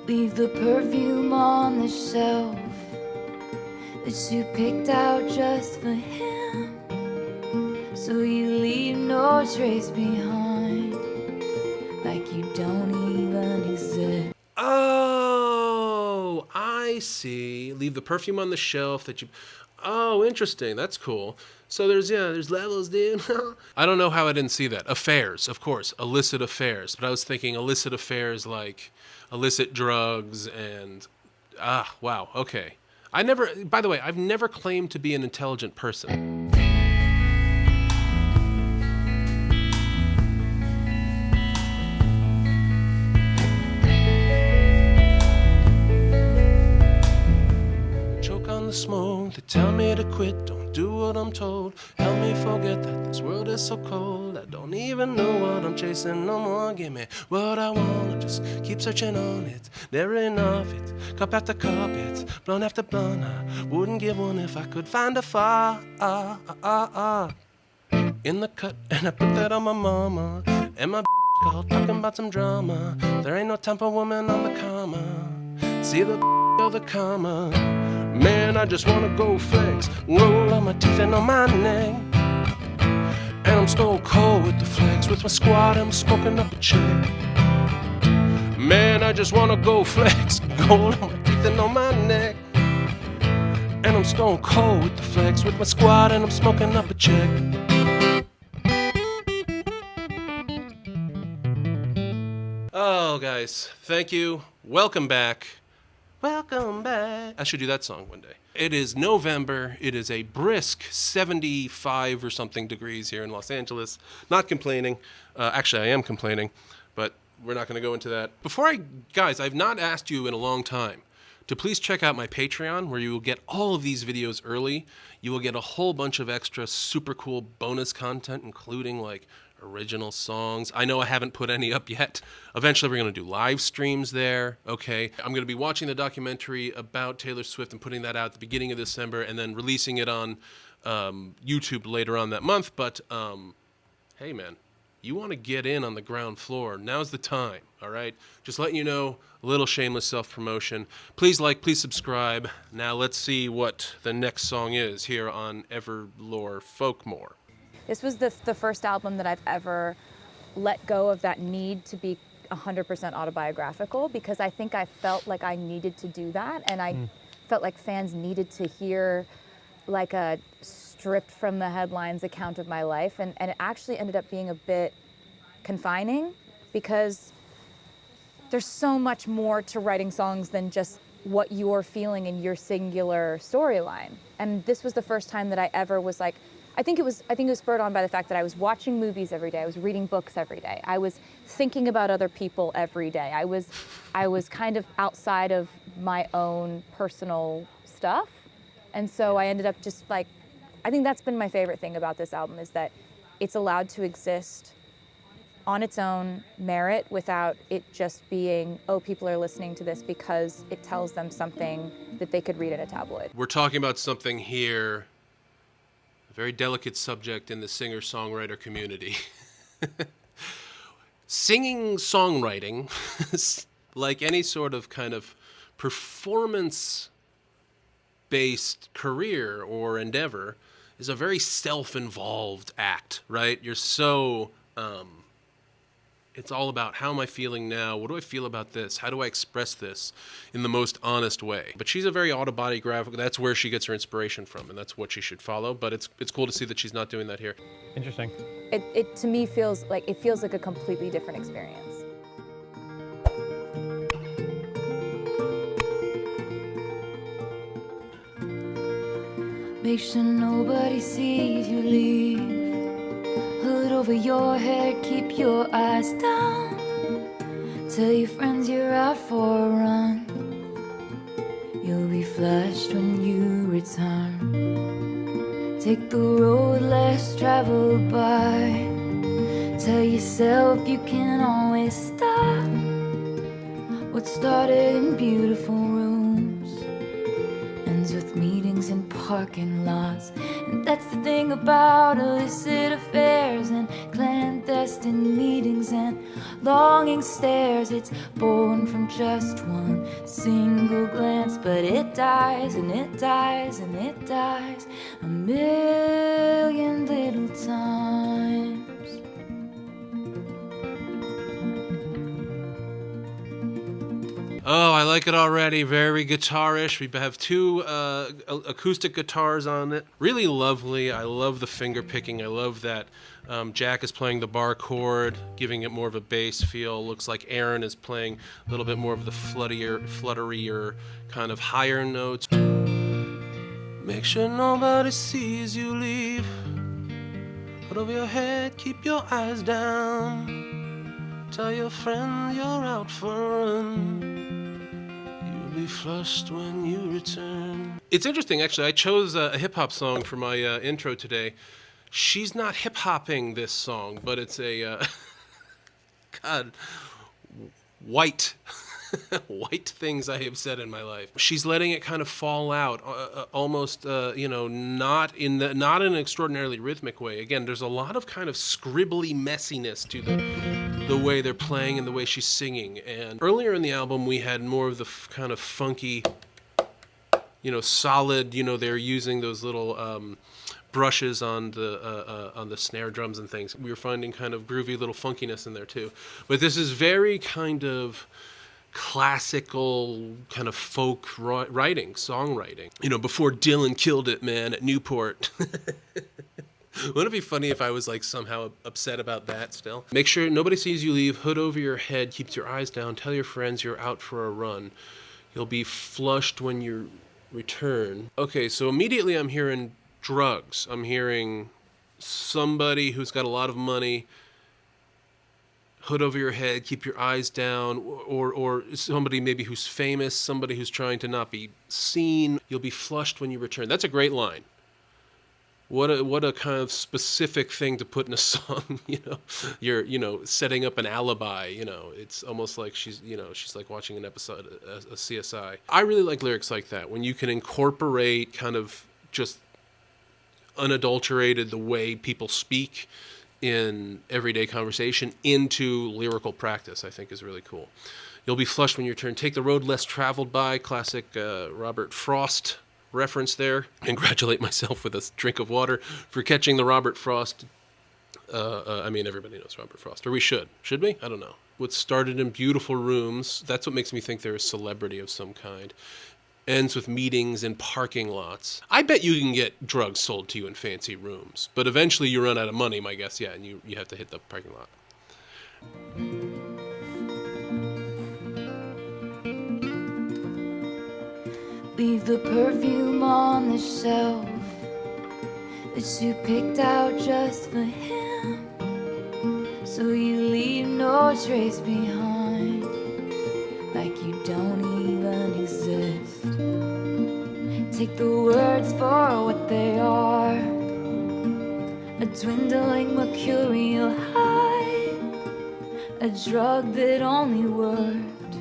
Leave the perfume on the shelf that you picked out just for him, so you leave no trace behind, like you don't even exist. Oh, I see. Leave the perfume on the shelf that you... Oh, interesting. That's cool. So there's levels, dude. I don't know how I didn't see that. Affairs, of course. Illicit affairs. But I was thinking illicit affairs like illicit drugs and... wow. Okay. By the way, I've never claimed to be an intelligent person. Choke on the smoke, they tell me to quit, don't do what I'm told. Help me forget that this world is so cold. I don't even know what I'm chasing no more. Give me what I want, I just keep searching on it. Never enough, it's cup after cup, it's blunt after blunt. I wouldn't give one if I could find a fire in the cut, and I put that on my mama. And my called talking about some drama. There ain't no time for woman on the comma. See the or the comma. Man, I just wanna go flex, roll on my teeth and on my neck. And I'm stone cold with the flex. With my squad, I'm smoking up a check. Man, I just wanna go flex, gold on my teeth and on my neck. And I'm stone cold with the flex. With my squad, and I'm smoking up a check. Oh, guys, thank you. Welcome back. Welcome back. I should do that song one day. It is November. It is a brisk 75 or something degrees here in Los Angeles. Not complaining. Actually, I am complaining, but we're not going to go into that. Guys, I've not asked you in a long time to please check out my Patreon, where you will get all of these videos early. You will get a whole bunch of extra super cool bonus content, including like original songs. I know I haven't put any up yet. Eventually we're going to do live streams there, okay? I'm going to be watching the documentary about Taylor Swift and putting that out at the beginning of December and then releasing it on YouTube later on that month. But hey man, you want to get in on the ground floor, now's the time, all right? Just letting you know, a little shameless self-promotion. Please like, please subscribe. Now let's see what the next song is here on Everlore Folkmore. This was the first album that I've ever let go of that need to be 100% autobiographical, because I think I felt like I needed to do that, and I felt like fans needed to hear like a stripped from the headlines account of my life, and it actually ended up being a bit confining, because there's so much more to writing songs than just what you're feeling in your singular storyline. And this was the first time that I ever was like, I think it was spurred on by the fact that I was watching movies every day. I was reading books every day. I was thinking about other people every day. I was kind of outside of my own personal stuff. And so I ended up just like, I think that's been my favorite thing about this album, is that it's allowed to exist on its own merit without it just being, oh, people are listening to this because it tells them something that they could read in a tabloid. We're talking about something here, a very delicate subject in the singer-songwriter community. Singing songwriting, like any sort of kind of performance-based career or endeavor, is a very self-involved act, right? You're so, it's all about, how am I feeling now? What do I feel about this? How do I express this in the most honest way? But she's a very autobiographical, that's where she gets her inspiration from, and that's what she should follow. But it's cool to see that she's not doing that here. Interesting. It to me feels like a completely different experience. Make sure nobody sees you leave. Hood over your head, keep your eyes down. Tell your friends you're out for a run. You'll be flashed when you return. Take the road less traveled by. Tell yourself you can always stop. What started in beautiful rooms ends ends with meetings in parking lots. And that's the thing about illicit affairs and clandestine meetings and longing stares. It's born from just one single glance, but it dies and it dies and it dies a million little times. Oh, I like it already. Very guitarish. We have two acoustic guitars on it. Really lovely. I love the finger picking. I love that Jack is playing the bar chord, giving it more of a bass feel. Looks like Aaron is playing a little bit more of the flutterier kind of higher notes. Make sure nobody sees you leave. Put over your head, keep your eyes down. Tell your friend you're out for a run. You'll be flushed when you return. It's interesting, actually. I chose a hip-hop song for my intro today. She's not hip-hopping this song, but it's a, God, white things I have said in my life. She's letting it kind of fall out, almost, not in an extraordinarily rhythmic way. Again, there's a lot of kind of scribbly messiness to the way they're playing and the way she's singing. And earlier in the album, we had more of the kind of funky, solid. They're using those little brushes on the snare drums and things. We were finding kind of groovy little funkiness in there too. But this is very kind of classical kind of folk songwriting. Before Dylan killed it, man, at Newport. Wouldn't it be funny if I was like somehow upset about that still? Make sure nobody sees you leave. Hood over your head. Keep your eyes down. Tell your friends you're out for a run. You'll be flushed when you return. Okay, so immediately I'm hearing drugs. I'm hearing somebody who's got a lot of money. Hood over your head, keep your eyes down, or somebody maybe who's famous, somebody who's trying to not be seen. You'll be flushed when you return. That's a great line. What a kind of specific thing to put in a song. You're setting up an alibi. It's almost like she's like watching an episode of CSI. I really like lyrics like that when you can incorporate kind of just unadulterated the way people speak in everyday conversation into lyrical practice. I think is really cool. You'll be flushed when you return. Take the road less traveled by. Classic Robert Frost reference there. Congratulate myself with a drink of water for catching the Robert Frost. Everybody knows Robert Frost, or we should. Should we? I don't know. What started in beautiful rooms, that's what makes me think they're a celebrity of some kind. Ends with meetings in parking lots. I bet you can get drugs sold to you in fancy rooms, but eventually you run out of money, my guess, and you have to hit the parking lot. Leave the perfume on the shelf that you picked out just for him, so you leave no trace behind, like you don't even exist. Take the words for what they are, a dwindling mercurial high, a drug that only worked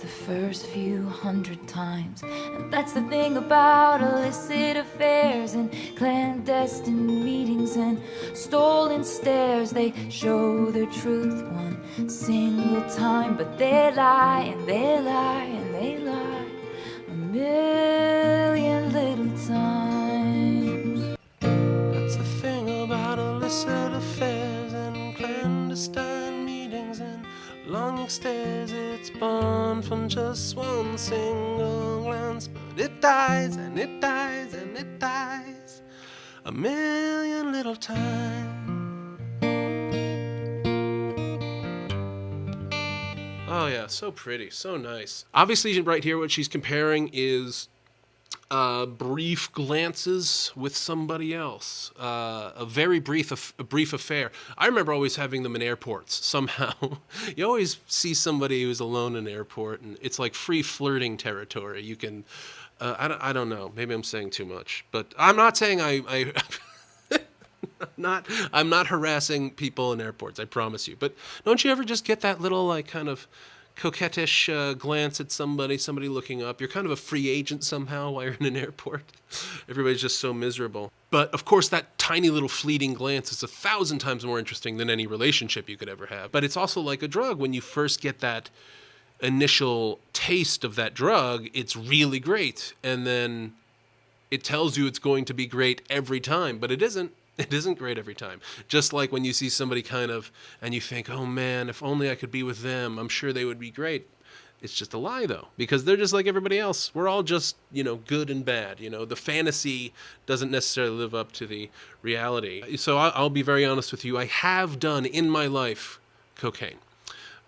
the first few hundred times. And that's the thing about illicit affairs and clandestine meetings and stolen stares. They show their truth one single time, but they lie and they lie and they lie a million little times. That's the thing about illicit affairs and clandestine meetings and longing stares. It's born from just one single glance, but it dies and it dies and it dies a million little times. Oh yeah, so pretty, so nice. Obviously, right here, what she's comparing is brief glances with somebody else, a very brief affair. I remember always having them in airports. Somehow, you always see somebody who's alone in an airport, and it's like free flirting territory. You can, I don't know. Maybe I'm saying too much, but I'm not saying I'm not harassing people in airports. I promise you. But don't you ever just get that little like kind of coquettish glance at somebody looking up. You're kind of a free agent somehow while you're in an airport. Everybody's just so miserable. But of course, that tiny little fleeting glance is 1,000 times more interesting than any relationship you could ever have. But it's also like a drug. When you first get that initial taste of that drug, it's really great. And then it tells you it's going to be great every time, but it isn't. It isn't great every time. Just like when you see somebody and you think, oh man, if only I could be with them, I'm sure they would be great. It's just a lie, though, because they're just like everybody else. We're all just, good and bad. The fantasy doesn't necessarily live up to the reality. So I'll be very honest with you. I have done in my life cocaine.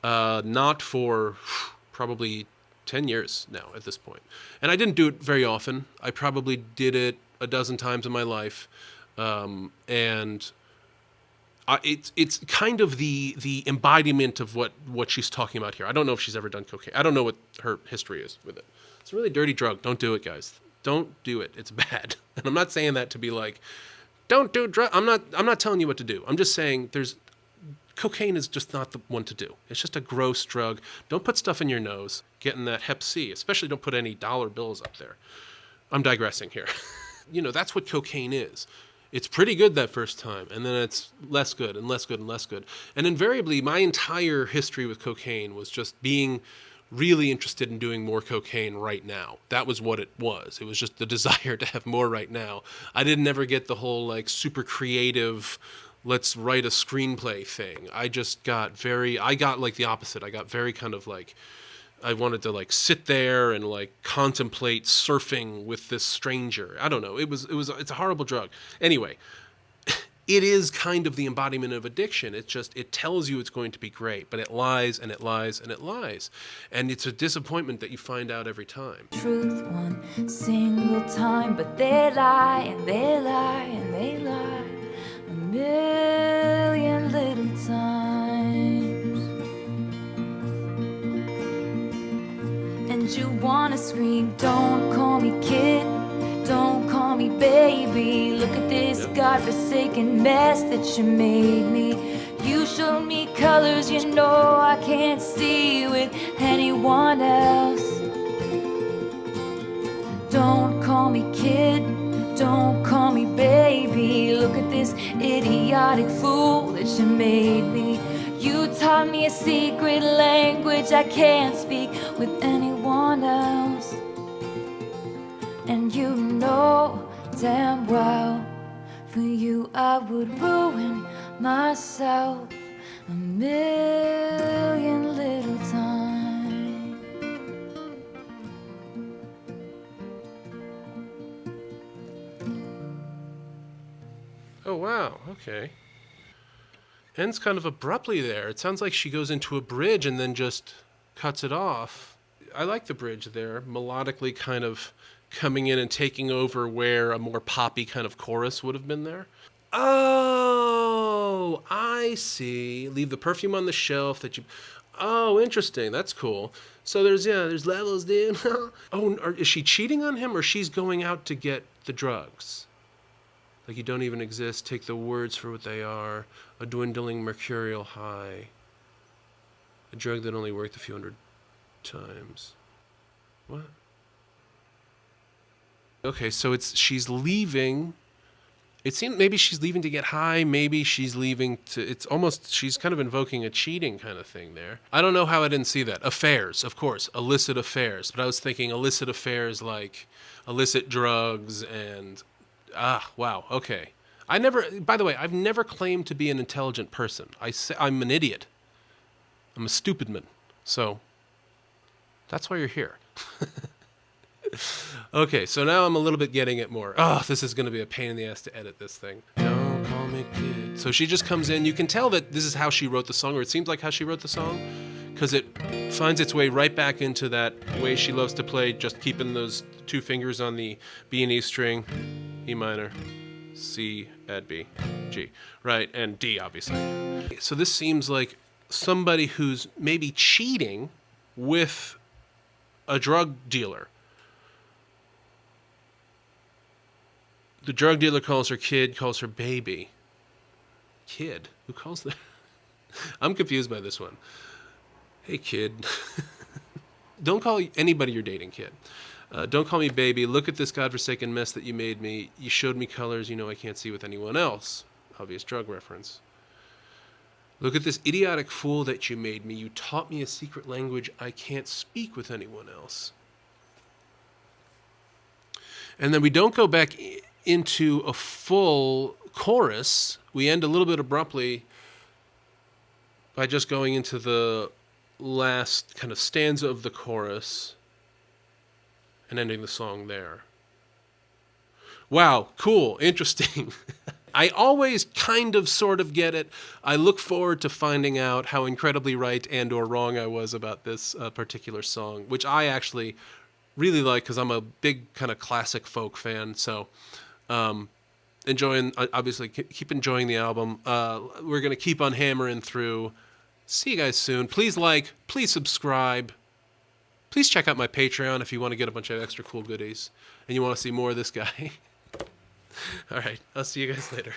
Not for probably 10 years now at this point. And I didn't do it very often. I probably did it a dozen times in my life. It's kind of the embodiment of what she's talking about here. I don't know if she's ever done cocaine. I don't know what her history is with it. It's a really dirty drug. Don't do it, guys. Don't do it. It's bad. And I'm not saying that to be like, don't do drugs. I'm not telling you what to do. I'm just saying cocaine is just not the one to do. It's just a gross drug. Don't put stuff in your nose. Getting that Hep C. Especially don't put any dollar bills up there. I'm digressing here. That's what cocaine is. It's pretty good that first time, and then it's less good and less good and less good. And invariably, my entire history with cocaine was just being really interested in doing more cocaine right now. That was what it was. It was just the desire to have more right now. I didn't ever get the whole super creative, let's write a screenplay thing. I got the opposite. I got very kind of I wanted to sit there and contemplate surfing with this stranger. I don't know. It's a horrible drug. Anyway, it is kind of the embodiment of addiction. It tells you it's going to be great, but it lies and it lies and it lies. And it's a disappointment that you find out every time. Truth one single time, but they lie and they lie and they lie a million little times. And you wanna scream, don't call me kid, don't call me baby. Look at this godforsaken mess that you made me. You showed me colors you know I can't see with anyone else. Don't call me kid, don't call me baby. Look at this idiotic fool that you made me. You taught me a secret language I can't speak with anyone else. And you know damn well, for you I would ruin myself a million little times. Oh, wow. Okay. Ends kind of abruptly there. It sounds like she goes into a bridge and then just cuts it off. I like the bridge there, melodically kind of coming in and taking over where a more poppy kind of chorus would have been there. Oh, I see. Leave the perfume on the shelf Oh, interesting. That's cool. So there's levels, dude. Is she cheating on him or she's going out to get the drugs? You don't even exist. Take the words for what they are. A dwindling mercurial high. A drug that only worked a few hundred times. What? Okay, so she's leaving. It seems maybe she's leaving to get high. Maybe she's leaving she's kind of invoking a cheating kind of thing there. I don't know how I didn't see that. Affairs, of course. Illicit affairs. But I was thinking illicit affairs like illicit drugs and... wow, okay. By the way, I've never claimed to be an intelligent person. I'm an idiot. I'm a stupid man. So, that's why you're here. Okay, so now I'm a little bit getting it more. This is going to be a pain in the ass to edit this thing. Don't call me kid. So she just comes in. You can tell that this is how she wrote the song, or it seems like how she wrote the song, because it finds its way right back into that way she loves to play, just keeping those two fingers on the B and E string, E minor, C, add B, G, right, and D, obviously. So this seems like somebody who's maybe cheating with a drug dealer. The drug dealer calls her kid, calls her baby. Kid? Who calls that? I'm confused by this one. Hey, kid. Don't call anybody you're dating kid. Don't call me baby. Look at this godforsaken mess that you made me. You showed me colors you know I can't see with anyone else. Obvious drug reference. Look at this idiotic fool that you made me. You taught me a secret language I can't speak with anyone else. And then we don't go back into a full chorus. We end a little bit abruptly by just going into the last kind of stanza of the chorus and ending the song there. Wow, cool, interesting. I always kind of sort of get it. I look forward to finding out how incredibly right and or wrong I was about this particular song, which I actually really like because I'm a big kind of classic folk fan. So obviously keep enjoying the album. We're going to keep on hammering through. See you guys soon. Please like, please subscribe. Please check out my Patreon if you want to get a bunch of extra cool goodies and you want to see more of this guy. All right, I'll see you guys later.